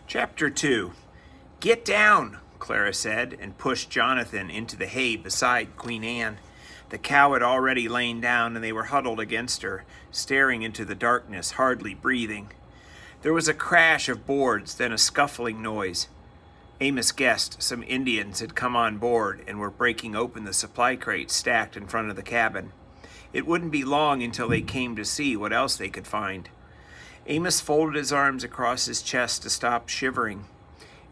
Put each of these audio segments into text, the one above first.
Chapter 2. "Get down," Clara said, and pushed Jonathan into the hay beside Queen Anne. The cow had already lain down, and they were huddled against her, staring into the darkness, hardly breathing. There was a crash of boards, then a scuffling noise. Amos guessed some Indians had come on board and were breaking open the supply crates stacked in front of the cabin. It wouldn't be long until they came to see what else they could find. Amos folded his arms across his chest to stop shivering.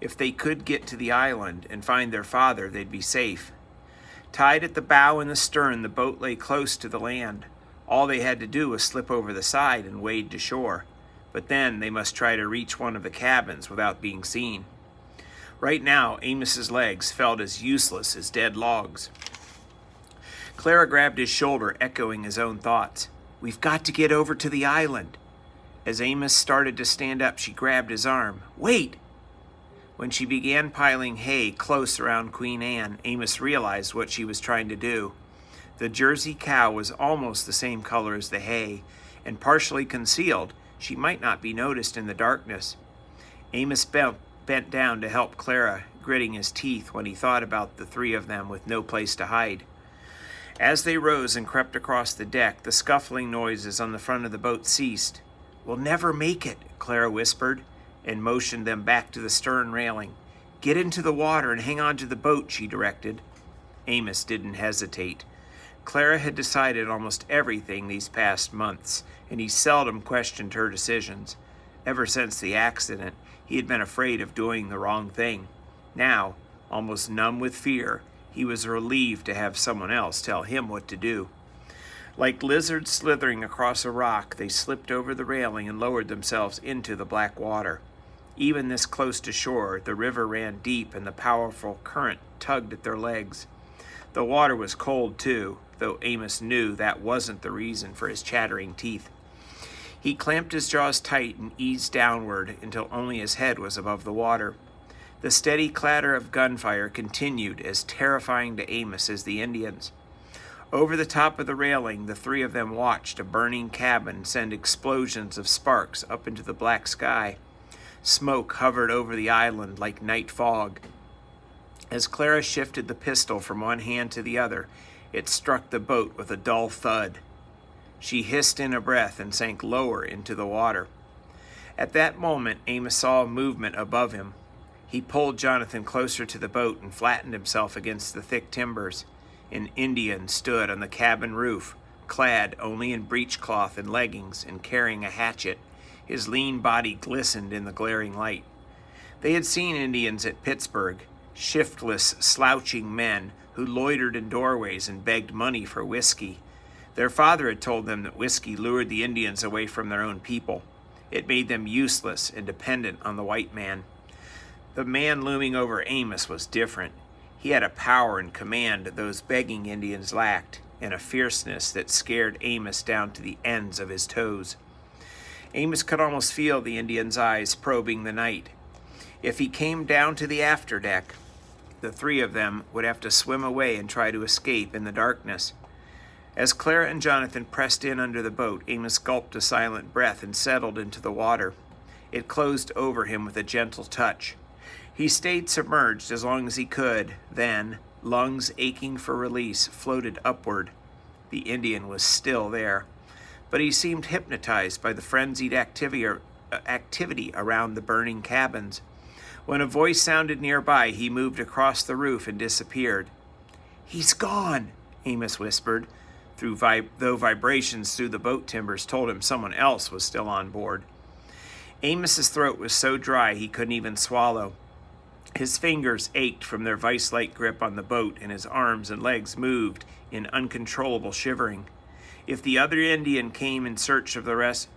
If they could get to the island and find their father, they'd be safe. Tied at the bow and the stern, the boat lay close to the land. All they had to do was slip over the side and wade to shore. But then they must try to reach one of the cabins without being seen. Right now, Amos's legs felt as useless as dead logs. Clara grabbed his shoulder, echoing his own thoughts. "We've got to get over to the island." As Amos started to stand up, she grabbed his arm. "Wait!" When she began piling hay close around Queen Anne, Amos realized what she was trying to do. The Jersey cow was almost the same color as the hay, and partially concealed. She might not be noticed in the darkness. Amos bent down to help Clara, gritting his teeth when he thought about the three of them with no place to hide. As they rose and crept across the deck, the scuffling noises on the front of the boat ceased. "We'll never make it," Clara whispered, and motioned them back to the stern railing. "Get into the water and hang on to the boat," she directed. Amos didn't hesitate. Clara had decided almost everything these past months, and he seldom questioned her decisions. Ever since the accident, he had been afraid of doing the wrong thing. Now, almost numb with fear, he was relieved to have someone else tell him what to do. Like lizards slithering across a rock, they slipped over the railing and lowered themselves into the black water. Even this close to shore, the river ran deep and the powerful current tugged at their legs. The water was cold too, though Amos knew that wasn't the reason for his chattering teeth. He clamped his jaws tight and eased downward until only his head was above the water. The steady clatter of gunfire continued, as terrifying to Amos as the Indians. Over the top of the railing, the three of them watched a burning cabin send explosions of sparks up into the black sky. Smoke hovered over the island like night fog. As Clara shifted the pistol from one hand to the other, it struck the boat with a dull thud. She hissed in a breath and sank lower into the water. At that moment, Amos saw a movement above him. He pulled Jonathan closer to the boat and flattened himself against the thick timbers. An Indian stood on the cabin roof, clad only in breechcloth and leggings and carrying a hatchet. His lean body glistened in the glaring light. They had seen Indians at Pittsburgh, shiftless, slouching men who loitered in doorways and begged money for whiskey. Their father had told them that whiskey lured the Indians away from their own people. It made them useless and dependent on the white man. The man looming over Amos was different. He had a power and command that those begging Indians lacked, and a fierceness that scared Amos down to the ends of his toes. Amos could almost feel the Indian's eyes probing the night. If he came down to the afterdeck, the three of them would have to swim away and try to escape in the darkness. As Clara and Jonathan pressed in under the boat, Amos gulped a silent breath and settled into the water. It closed over him with a gentle touch. He stayed submerged as long as he could, then, lungs aching for release, floated upward. The Indian was still there, but he seemed hypnotized by the frenzied activity around the burning cabins. When a voice sounded nearby, he moved across the roof and disappeared. "He's gone," Amos whispered, though vibrations through the boat timbers told him someone else was still on board. Amos's throat was so dry he couldn't even swallow. His fingers ached from their vice-like grip on the boat, and his arms and legs moved in uncontrollable shivering. If the other Indian came to search the rest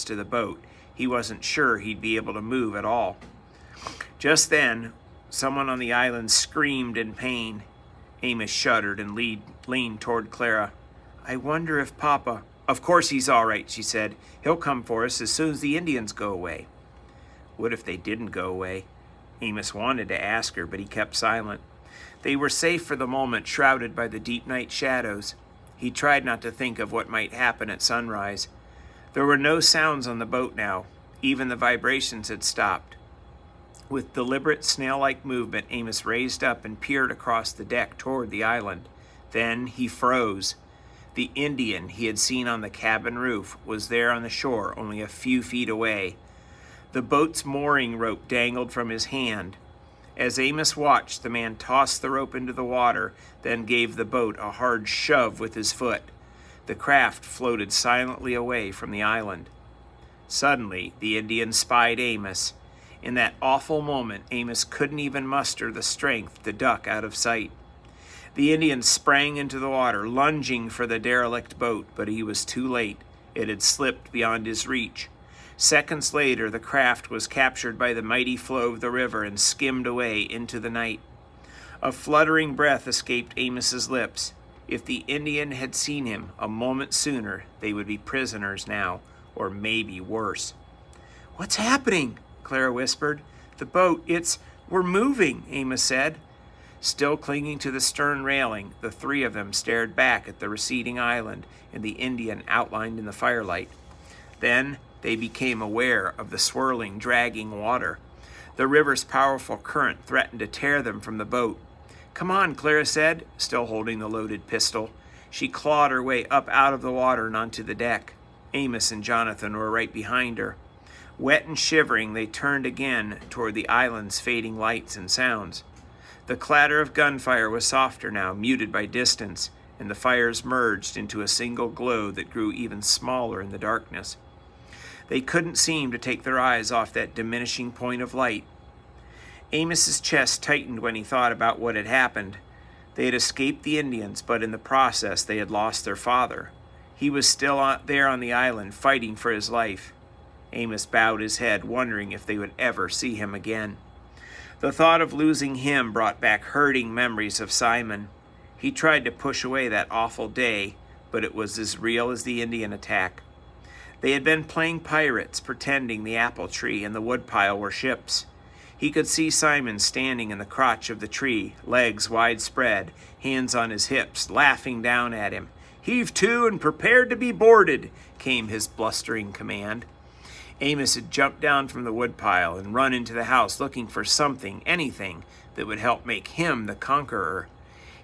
of the boat, he wasn't sure he'd be able to move at all. Just then, someone on the island screamed in pain. Amos shuddered and leaned toward Clara. "I wonder if Papa—" "Of course he's all right," she said. "He'll come for us as soon as the Indians go away." What if they didn't go away? Amos wanted to ask her, but he kept silent. They were safe for the moment, shrouded by the deep night shadows. He tried not to think of what might happen at sunrise. There were no sounds on the boat now. Even the vibrations had stopped. With deliberate snail-like movement, Amos raised up and peered across the deck toward the island. Then he froze. The Indian he had seen on the cabin roof was there on the shore, only a few feet away. The boat's mooring rope dangled from his hand. As Amos watched, the man tossed the rope into the water, then gave the boat a hard shove with his foot. The craft floated silently away from the island. Suddenly, the Indian spied Amos. In that awful moment, Amos couldn't even muster the strength to duck out of sight. The Indian sprang into the water, lunging for the derelict boat, but he was too late. It had slipped beyond his reach. Seconds later, the craft was captured by the mighty flow of the river and skimmed away into the night. A fluttering breath escaped Amos's lips. If the Indian had seen him a moment sooner, they would be prisoners now, or maybe worse. "What's happening?" Clara whispered. "The boat, we're moving," Amos said. Still clinging to the stern railing, the three of them stared back at the receding island and the Indian outlined in the firelight. Then they became aware of the swirling, dragging water. The river's powerful current threatened to tear them from the boat. "Come on," Clara said, still holding the loaded pistol. She clawed her way up out of the water and onto the deck. Amos and Jonathan were right behind her. Wet and shivering, they turned again toward the island's fading lights and sounds. The clatter of gunfire was softer now, muted by distance, and the fires merged into a single glow that grew even smaller in the darkness. They couldn't seem to take their eyes off that diminishing point of light. Amos's chest tightened when he thought about what had happened. They had escaped the Indians, but in the process they had lost their father. He was still out there on the island, fighting for his life. Amos bowed his head, wondering if they would ever see him again. The thought of losing him brought back hurting memories of Simon. He tried to push away that awful day, but it was as real as the Indian attack. They had been playing pirates, pretending the apple tree and the woodpile were ships. He could see Simon standing in the crotch of the tree, legs widespread, hands on his hips, laughing down at him. "Heave to and prepare to be boarded," came his blustering command. Amos had jumped down from the woodpile and run into the house looking for something, anything, that would help make him the conqueror.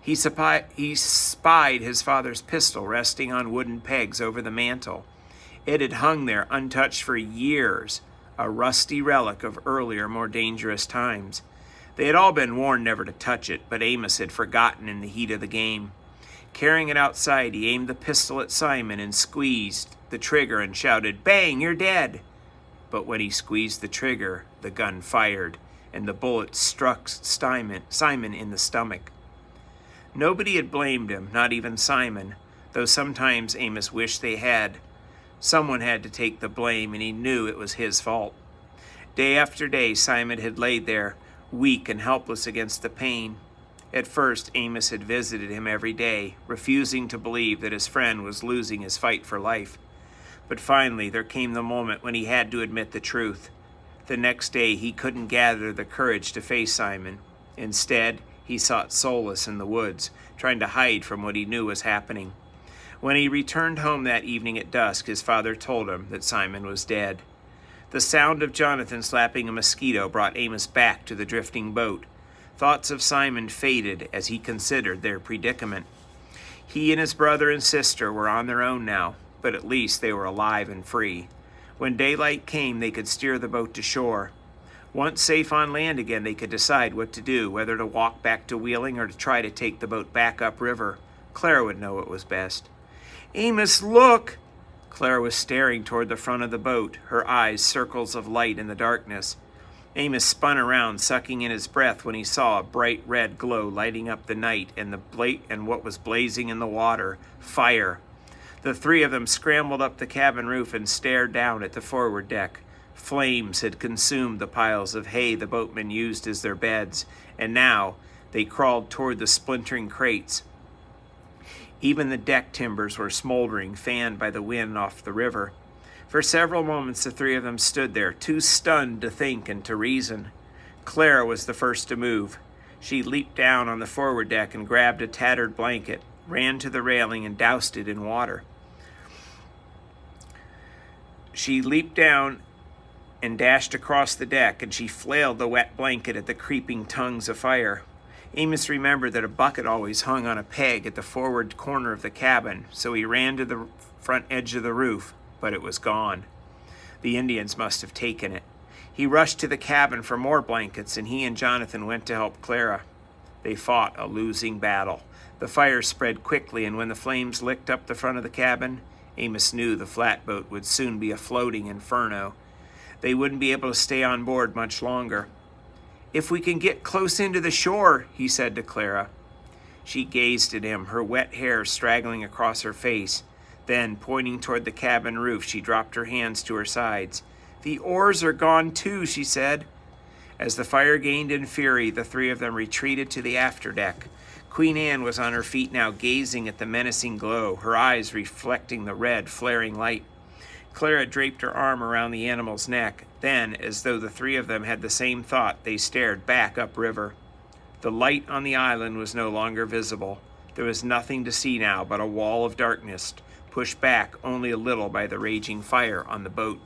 He spied his father's pistol resting on wooden pegs over the mantel. It had hung there untouched for years, a rusty relic of earlier, more dangerous times. They had all been warned never to touch it, but Amos had forgotten in the heat of the game. Carrying it outside, he aimed the pistol at Simon and squeezed the trigger and shouted, "Bang, you're dead!" But when he squeezed the trigger, the gun fired, and the bullet struck Simon in the stomach. Nobody had blamed him, not even Simon, though sometimes Amos wished they had. Someone had to take the blame, and he knew it was his fault. Day after day, Simon had laid there, weak and helpless against the pain. At first, Amos had visited him every day, refusing to believe that his friend was losing his fight for life. But finally, there came the moment when he had to admit the truth. The next day, he couldn't gather the courage to face Simon. Instead, he sought solace in the woods, trying to hide from what he knew was happening. When he returned home that evening at dusk, his father told him that Simon was dead. The sound of Jonathan slapping a mosquito brought Amos back to the drifting boat. Thoughts of Simon faded as he considered their predicament. He and his brother and sister were on their own now, but at least they were alive and free. When daylight came, they could steer the boat to shore. Once safe on land again, they could decide what to do, whether to walk back to Wheeling or to try to take the boat back upriver. Clara would know what was best. "Amos, look!" Clara was staring toward the front of the boat, her eyes circles of light in the darkness. Amos spun around, sucking in his breath when he saw a bright red glow lighting up the night and what was blazing in the water, fire. The three of them scrambled up the cabin roof and stared down at the forward deck. Flames had consumed the piles of hay the boatmen used as their beds, and now they crawled toward the splintering crates. Even the deck timbers were smoldering, fanned by the wind off the river. For several moments the three of them stood there, too stunned to think and to reason. Clara was the first to move. She leaped down on the forward deck and grabbed a tattered blanket, ran to the railing and doused it in water. She leaped down and dashed across the deck, and she flailed the wet blanket at the creeping tongues of fire. Amos remembered that a bucket always hung on a peg at the forward corner of the cabin, so he ran to the front edge of the roof, but it was gone. The Indians must have taken it. He rushed to the cabin for more blankets, and he and Jonathan went to help Clara. They fought a losing battle. The fire spread quickly, and when the flames licked up the front of the cabin, Amos knew the flatboat would soon be a floating inferno. They wouldn't be able to stay on board much longer. "If we can get close into the shore," he said to Clara. She gazed at him, her wet hair straggling across her face. Then, pointing toward the cabin roof, she dropped her hands to her sides. "The oars are gone too," she said. As the fire gained in fury, the three of them retreated to the afterdeck. Queen Anne was on her feet now, gazing at the menacing glow, her eyes reflecting the red, flaring light. Clara draped her arm around the animal's neck. Then, as though the three of them had the same thought, they stared back upriver. The light on the island was no longer visible. There was nothing to see now but a wall of darkness, pushed back only a little by the raging fire on the boat.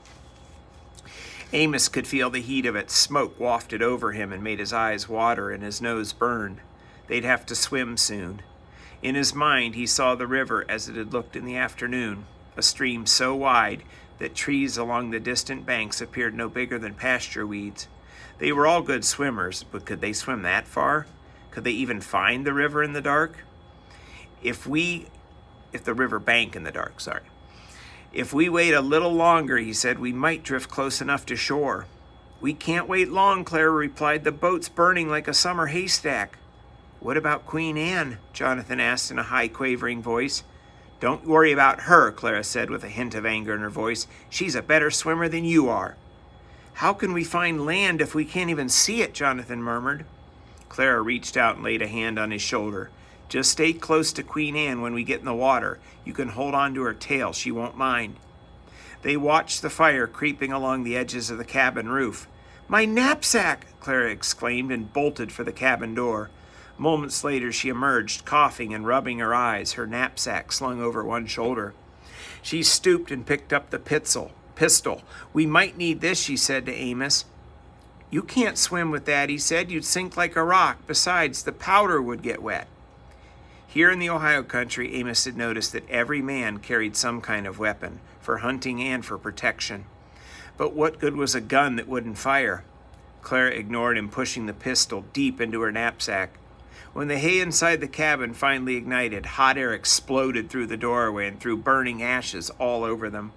Amos could feel the heat of it. Smoke wafted over him and made his eyes water and his nose burn. They'd have to swim soon. In his mind, he saw the river as it had looked in the afternoon, a stream so wide that trees along the distant banks appeared no bigger than pasture weeds. They were all good swimmers, but could they swim that far? Could they even find the river in the dark? If the river bank in the dark, sorry. "If we wait a little longer," he said, "we might drift close enough to shore." "We can't wait long," Clara replied. "The boat's burning like a summer haystack." "What about Queen Anne?" Jonathan asked in a high, quavering voice. "Don't worry about her," Clara said with a hint of anger in her voice. "She's a better swimmer than you are." "How can we find land if we can't even see it?" Jonathan murmured. Clara reached out and laid a hand on his shoulder. "Just stay close to Queen Anne when we get in the water. You can hold on to her tail. She won't mind." They watched the fire creeping along the edges of the cabin roof. "My knapsack!" Clara exclaimed and bolted for the cabin door. Moments later, she emerged, coughing and rubbing her eyes, her knapsack slung over one shoulder. She stooped and picked up the pistol. "We might need this," she said to Amos. "You can't swim with that," he said. "You'd sink like a rock. Besides, the powder would get wet." Here in the Ohio country, Amos had noticed that every man carried some kind of weapon, for hunting and for protection. But what good was a gun that wouldn't fire? Clara ignored him, pushing the pistol deep into her knapsack. When the hay inside the cabin finally ignited, hot air exploded through the doorway and threw burning ashes all over them.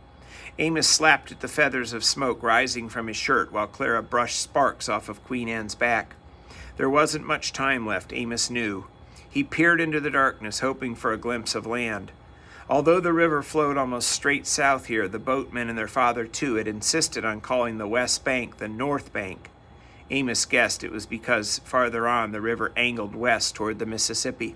Amos slapped at the feathers of smoke rising from his shirt while Clara brushed sparks off of Queen Anne's back. There wasn't much time left, Amos knew. He peered into the darkness, hoping for a glimpse of land. Although the river flowed almost straight south here, the boatmen and their father, too, had insisted on calling the west bank the North Bank. Amos guessed it was because farther on the river angled west toward the Mississippi.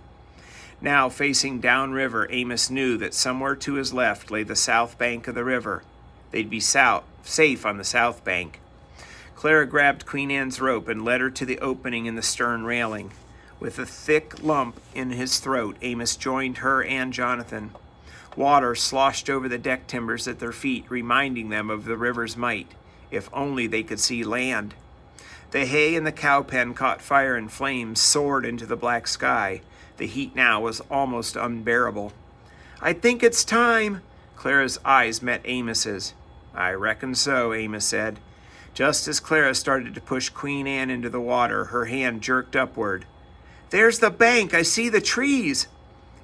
Now, facing downriver, Amos knew that somewhere to his left lay the south bank of the river. They'd be safe on the south bank. Clara grabbed Queen Anne's rope and led her to the opening in the stern railing. With a thick lump in his throat, Amos joined her and Jonathan. Water sloshed over the deck timbers at their feet, reminding them of the river's might. If only they could see land. The hay in the cow pen caught fire and flames soared into the black sky. The heat now was almost unbearable. "I think it's time." Clara's eyes met Amos's. "I reckon so," Amos said. Just as Clara started to push Queen Anne into the water, her hand jerked upward. "There's the bank! I see the trees!"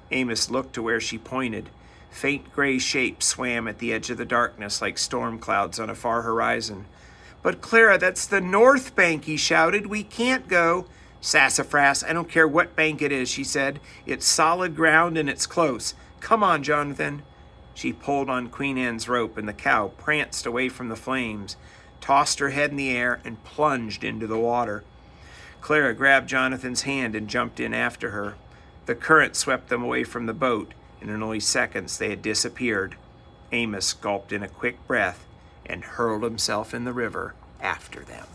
Amos looked to where she pointed. Faint gray shapes swam at the edge of the darkness like storm clouds on a far horizon. "But Clara, that's the North Bank," he shouted. "We can't go." "Sassafras, I don't care what bank it is," she said. "It's solid ground and it's close. Come on, Jonathan." She pulled on Queen Anne's rope and the cow pranced away from the flames, tossed her head in the air, and plunged into the water. Clara grabbed Jonathan's hand and jumped in after her. The current swept them away from the boat, and in only seconds they had disappeared. Amos gulped in a quick breath and hurled himself in the river after them.